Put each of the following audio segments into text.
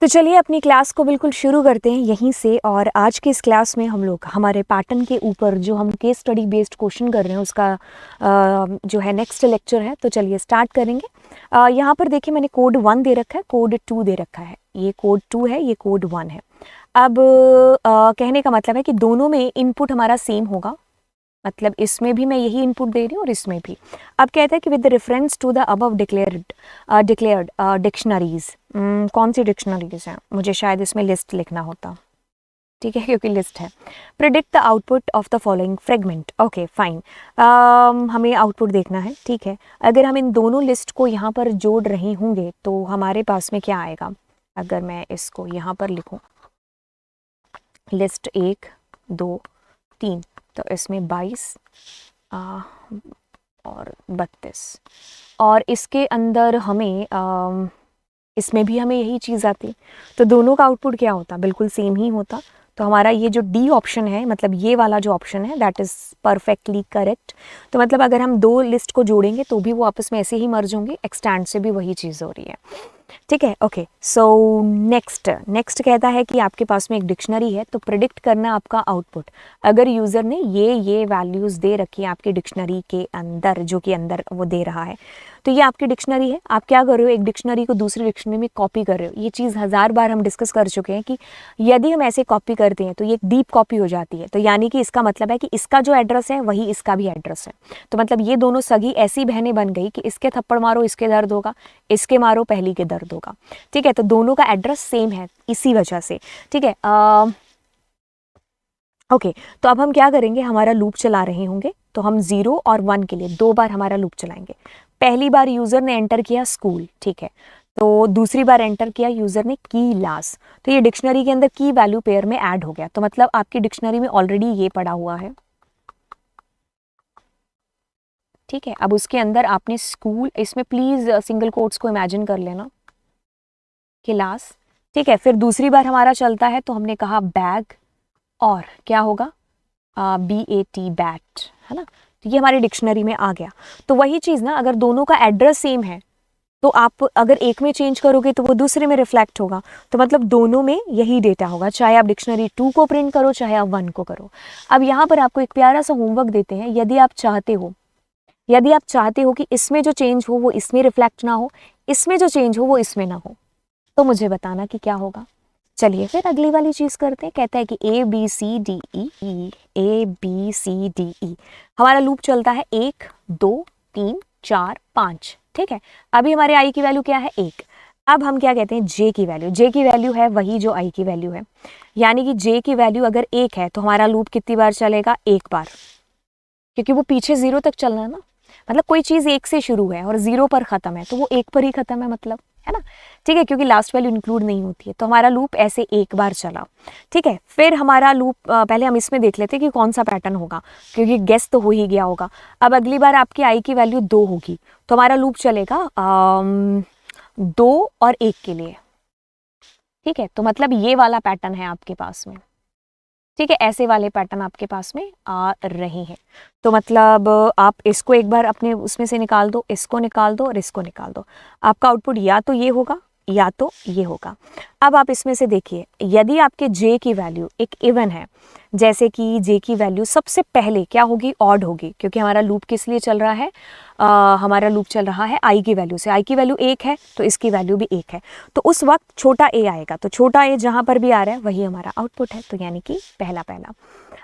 तो चलिए अपनी क्लास को बिल्कुल शुरू करते हैं यहीं से। और आज की इस क्लास में हम लोग हमारे पैटर्न के ऊपर जो हम केस स्टडी बेस्ड क्वेश्चन कर रहे हैं उसका जो है नेक्स्ट लेक्चर है। तो चलिए स्टार्ट करेंगे। यहाँ पर देखिए मैंने कोड 1 दे रखा है, कोड 2 दे रखा है। ये कोड 2 है, ये कोड 1 है। अब कहने का मतलब है कि दोनों में इनपुट हमारा सेम होगा, मतलब इसमें भी मैं यही इनपुट दे रही हूँ और इसमें भी। अब कहता है कि with reference to the above declared dictionaries, कौन सी डिक्शनरीज हैं, मुझे शायद इसमें लिस्ट लिखना होता, ठीक है, क्योंकि लिस्ट है। Predict the output of the following fragment. Okay fine, हमें आउटपुट देखना है, ठीक है। अगर हम इन दोनों लिस्ट को यहाँ पर जोड़ रहे होंगे तो हमारे पास में क्या आएगा। अगर मैं इसको यहाँ पर लिखूँ, लिस्ट 1 2 3, तो इसमें 22 और 32, और इसके अंदर हमें इसमें भी हमें यही चीज़ आती, तो दोनों का आउटपुट क्या होता, बिल्कुल सेम ही होता। तो हमारा ये जो डी ऑप्शन है, मतलब ये वाला जो ऑप्शन है, दैट इज़ परफेक्टली करेक्ट। तो मतलब अगर हम दो लिस्ट को जोड़ेंगे तो भी वो आपस में ऐसे ही मर्ज होंगे, एक्सटेंड से भी वही चीज़ हो रही है, ठीक है। ओके, सो नेक्स्ट कहता है कि आपके पास में एक डिक्शनरी है, तो प्रिडिक्ट करना आपका आउटपुट। अगर यूज़र ने ये वैल्यूज़ दे रखी है आपकी डिक्शनरी के अंदर, जो कि अंदर वो दे रहा है, तो ये आपकी डिक्शनरी है। आप क्या कर रहे हो, एक डिक्शनरी को दूसरी डिक्शनरी में कॉपी कर रहे हो। ये चीज़ 1000 बार हम डिस्कस कर चुके हैं कि यदि हम ऐसे कॉपी करते हैं तो ये एक डीप कॉपी हो जाती है। तो यानी कि इसका मतलब है कि इसका जो एड्रेस है वही इसका भी एड्रेस है। तो मतलब ये दोनों सगी ऐसी बहनें बन गई कि इसके थप्पड़ मारो इसके दर्द होगा, इसके मारो पहली के दर्द होगा, ठीक है। तो दोनों का एड्रेस सेम है इसी वजह से, ठीक है। ओके, तो अब हम क्या करेंगे, हमारा लूप चला रहे होंगे तो हम 0 और 1 के लिए 2 बार हमारा लूप चलाएंगे। पहली बार यूज़र ने एंटर किया स्कूल, ठीक है, तो दूसरी बार एंटर किया यूज़र ने की लास, तो ये डिक्शनरी के अंदर की वैल्यू पेयर में ऐड हो गया। तो मतलब आपकी डिक्शनरी में ऑलरेडी ये पड़ा हुआ है, ठीक है। अब उसके अंदर आपने स्कूल, इसमें प्लीज़ सिंगल कोट्स को इमेजिन कर लेना, क्लास, ठीक है। फिर दूसरी बार हमारा चलता है तो हमने कहा बैग, और क्या होगा, BAT बैट, है ना। तो ये हमारी डिक्शनरी में आ गया। तो वही चीज़ ना, अगर दोनों का एड्रेस सेम है तो आप अगर एक में चेंज करोगे तो वो दूसरे में रिफ्लेक्ट होगा। तो मतलब दोनों में यही डेटा होगा, चाहे आप डिक्शनरी 2 को प्रिंट करो चाहे आप 1 को करो। अब यहाँ पर आपको एक प्यारा सा होमवर्क देते हैं। यदि आप चाहते हो कि इसमें जो चेंज हो वो इसमें रिफ्लेक्ट ना हो, इसमें जो चेंज हो वो इसमें ना हो, तो मुझे बताना कि क्या होगा। चलिए फिर अगली वाली चीज़ करते हैं। कहता है कि ABCDE हमारा लूप चलता है 1 2 3 4 5, ठीक है। अभी हमारे आई की वैल्यू क्या है, 1। अब हम क्या कहते हैं, जे की वैल्यू है वही जो आई की वैल्यू है, यानी कि जे की वैल्यू अगर 1 है तो हमारा लूप कितनी बार चलेगा, 1 बार, क्योंकि वो पीछे 0 तक चलना है ना। मतलब कोई चीज़ 1 से शुरू है और 0 पर ख़त्म है तो वो 1 पर ही ख़त्म है, मतलब, है ना, ठीक है, क्योंकि लास्ट वैल्यू इंक्लूड नहीं होती है। तो हमारा लूप ऐसे 1 बार चला, ठीक है। फिर हमारा लूप पहले हम इसमें देख लेते हैं कि कौन सा पैटर्न होगा, क्योंकि गेस तो हो ही गया होगा। अब अगली बार आपकी आई की वैल्यू 2 होगी तो हमारा लूप चलेगा 2 और 1 के लिए, ठीक है। तो मतलब ये वाला पैटर्न है आपके पास में, ठीक है, ऐसे वाले पैटर्न आपके पास में आ रहे हैं। तो मतलब आप इसको एक बार अपने उसमें से निकाल दो, इसको निकाल दो और इसको निकाल दो, आपका आउटपुट या तो ये होगा या तो ये होगा। अब आप इसमें से देखिए, यदि आपके जे की वैल्यू एक इवन है, जैसे कि जे की वैल्यू सबसे पहले क्या होगी, ऑड होगी, क्योंकि हमारा लूप किस लिए चल रहा है, हमारा लूप चल रहा है आई की वैल्यू से। आई की वैल्यू 1 है तो इसकी वैल्यू भी 1 है, तो उस वक्त छोटा ए आएगा। तो छोटा ए जहाँ पर भी आ रहा है वही हमारा आउटपुट है, तो यानी कि पहला।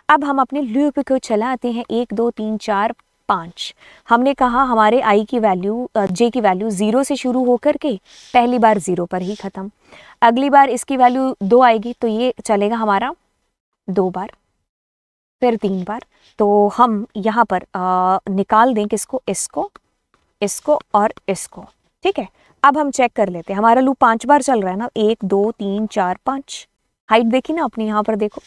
अब हम अपने लूप को चलाते हैं, 1 2 3 4 5। हमने कहा हमारे आई की वैल्यू, जे की वैल्यू 0 से शुरू होकर के पहली बार 0 पर ही ख़त्म। अगली बार इसकी वैल्यू 2 आएगी तो ये चलेगा हमारा 2 बार, फिर 3 बार। तो हम यहाँ पर निकाल दें किसको, इसको और इसको, ठीक है। अब हम चेक कर लेते हैं, हमारा लूप 5 बार चल रहा है ना, 1 2 3 4 5। हाइट देखी ना अपनी, यहाँ पर देखो,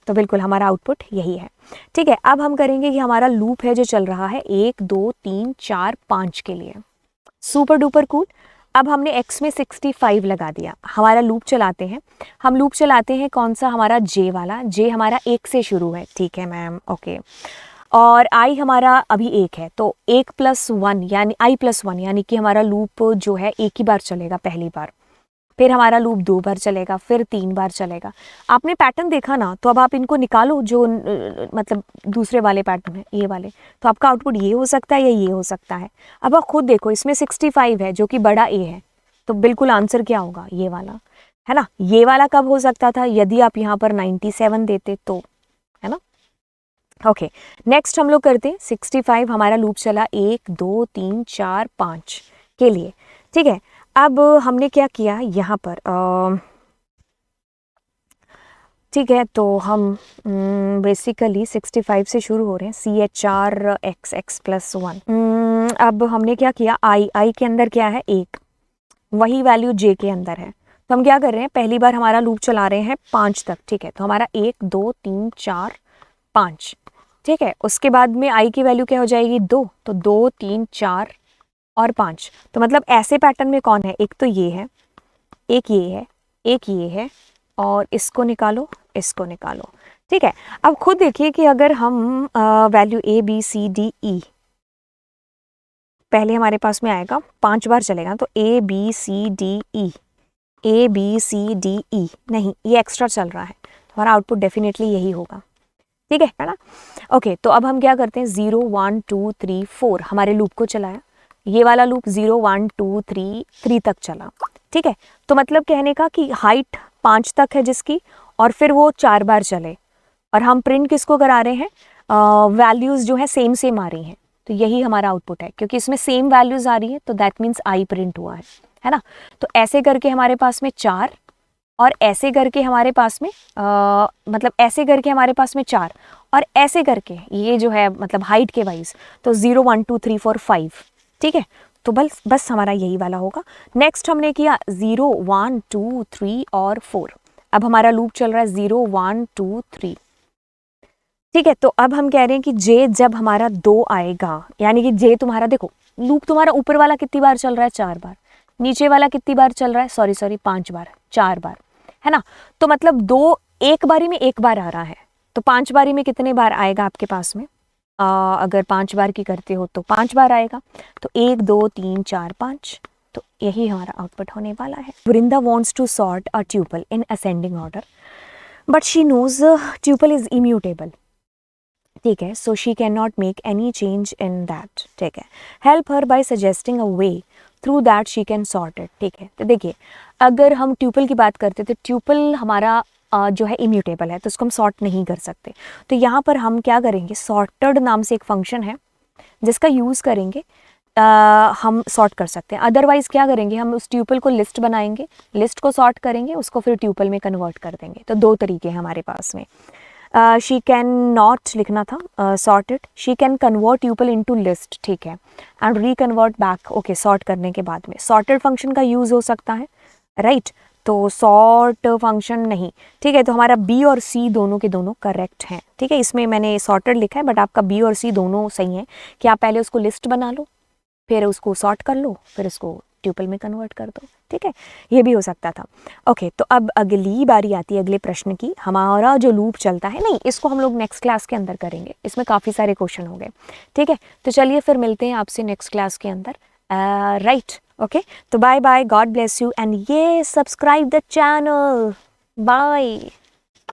तो बिल्कुल हमारा आउटपुट यही है, ठीक है। अब हम करेंगे कि हमारा लूप है जो चल रहा है 1 2 3 4 5 के लिए, सुपर डुपर कूल। अब हमने x में 65 लगा दिया, हमारा लूप चलाते हैं। हम लूप चलाते हैं कौन सा, हमारा जे वाला। जे हमारा 1 से शुरू है, ठीक है मैम, ओके। और आई हमारा अभी 1 है, तो 1 + 1 यानी i + 1, यानी कि हमारा लूप जो है 1 ही बार चलेगा पहली बार। फिर हमारा लूप 2 बार चलेगा, फिर 3 बार चलेगा। आपने पैटर्न देखा ना, तो अब आप इनको निकालो जो मतलब दूसरे वाले पैटर्न है, ये वाले, तो आपका आउटपुट ये हो सकता है या ये हो सकता है। अब आप खुद देखो, इसमें 65 है जो कि बड़ा ए है, तो बिल्कुल आंसर क्या होगा, ये वाला, है ना। ये वाला कब हो सकता था, यदि आप यहाँ पर 97 देते तो, है ना। ओके, नेक्स्ट हम लोग करते हैं 65। हमारा लूप चला 1 2 3 4 5 के लिए, ठीक है। अब हमने क्या किया यहाँ पर, ठीक है, तो हम बेसिकली 65 से शुरू हो रहे हैं, CHR x प्लस 1। अब हमने क्या किया, आई के अंदर क्या है, 1, वही वैल्यू जे के अंदर है। तो हम क्या कर रहे हैं, पहली बार हमारा लूप चला रहे हैं 5 तक, ठीक है। तो हमारा 1 2 3 4 5, ठीक है। उसके बाद में आई की वैल्यू क्या हो जाएगी, 2, तो 2 3 4 और 5। तो मतलब ऐसे पैटर्न में कौन है, एक तो ये है, एक ये है, एक ये है, और इसको निकालो, इसको निकालो, ठीक है। अब खुद देखिए कि अगर हम value A B C D E, पहले हमारे पास में आएगा 5 बार चलेगा, तो A B C D E, A B C D E, नहीं ये एक्स्ट्रा चल रहा है, तो हमारा आउटपुट डेफिनेटली यही होगा, ठीक है ना। ओके, तो अब हम क्या करते हैं, 0 1 2 3 4 हमारे लूप को चलाया, ये वाला लूप 0 1 2 3 तक चला, ठीक है। तो मतलब कहने का कि हाइट 5 तक है जिसकी, और फिर वो 4 बार चले, और हम प्रिंट किसको करा रहे हैं, वैल्यूज़ जो है सेम आ रही हैं, तो यही हमारा आउटपुट है, क्योंकि इसमें सेम वैल्यूज़ आ रही है, तो दैट मीन्स आई प्रिंट हुआ है ना। तो ऐसे करके हमारे पास में 4, और ऐसे करके हमारे पास में मतलब ऐसे करके हमारे पास में 4, और ऐसे करके ये जो है मतलब हाइट के वाइज, तो 0 1 2 3 4 5, ठीक है। तो बस हमारा यही वाला होगा। नेक्स्ट हमने किया 0 1 2 3 और 4। अब हमारा लूप चल रहा है 0 1 2 3, ठीक है। तो अब हम कह रहे हैं कि जे जब हमारा 2 आएगा, यानी कि जे तुम्हारा, देखो लूप तुम्हारा ऊपर वाला कितनी बार चल रहा है, 4 बार, नीचे वाला कितनी बार चल रहा है, सॉरी 5 बार, 4 बार, है ना। तो मतलब 2 एक बारी में 1 बार आ रहा है, तो 5 बारी में कितने बार आएगा आपके पास में, अगर 5 बार की करते हो तो 5 बार आएगा, तो 1 2 3 4 5, तो यही हमारा आउटपुट होने वाला है। Vrinda wants to sort a tuple in ascending order, but she knows tuple is immutable, ठीक है। So she can not make any change in that, ठीक है। Help her by suggesting a way through that she can sort it, ठीक है। तो देखिए, अगर हम ट्यूपल की बात करते तो ट्यूपल हमारा जो है इम्यूटेबल है, तो उसको हम सॉर्ट नहीं कर सकते। तो यहाँ पर हम क्या करेंगे, सॉर्टेड नाम से एक फंक्शन है जिसका यूज़ करेंगे, हम सॉर्ट कर सकते हैं। अदरवाइज क्या करेंगे, हम उस ट्यूपल को लिस्ट बनाएंगे, लिस्ट को सॉर्ट करेंगे, उसको फिर ट्यूपल में कन्वर्ट कर देंगे। तो 2 तरीके हैं हमारे पास में। शी कैन नॉट लिखना था, sort it, she can convert tuple into list, ठीक है, एंड रीकन्वर्ट बैक, ओके, सॉर्ट करने के बाद में सॉर्टेड फंक्शन का यूज़ हो सकता है, राइट। तो सॉर्ट फंक्शन नहीं, ठीक है। तो हमारा बी और सी दोनों के दोनों करेक्ट हैं, ठीक है। इसमें मैंने सॉर्टेड लिखा है, बट आपका बी और सी दोनों सही हैं, कि आप पहले उसको लिस्ट बना लो, फिर उसको सॉर्ट कर लो, फिर उसको ट्यूपल में कन्वर्ट कर दो, ठीक है। ये भी हो सकता था। ओके, तो अब अगली बारी आती है अगले प्रश्न की। हमारा जो लूप चलता है, नहीं इसको हम लोग नेक्स्ट क्लास के अंदर करेंगे, इसमें काफ़ी सारे क्वेश्चन हो गए, ठीक है। तो चलिए फिर मिलते हैं आपसे नेक्स्ट क्लास के अंदर, राइट, ओके। तो bye bye, God bless you, and ये सब्सक्राइब द चैनल, बाय।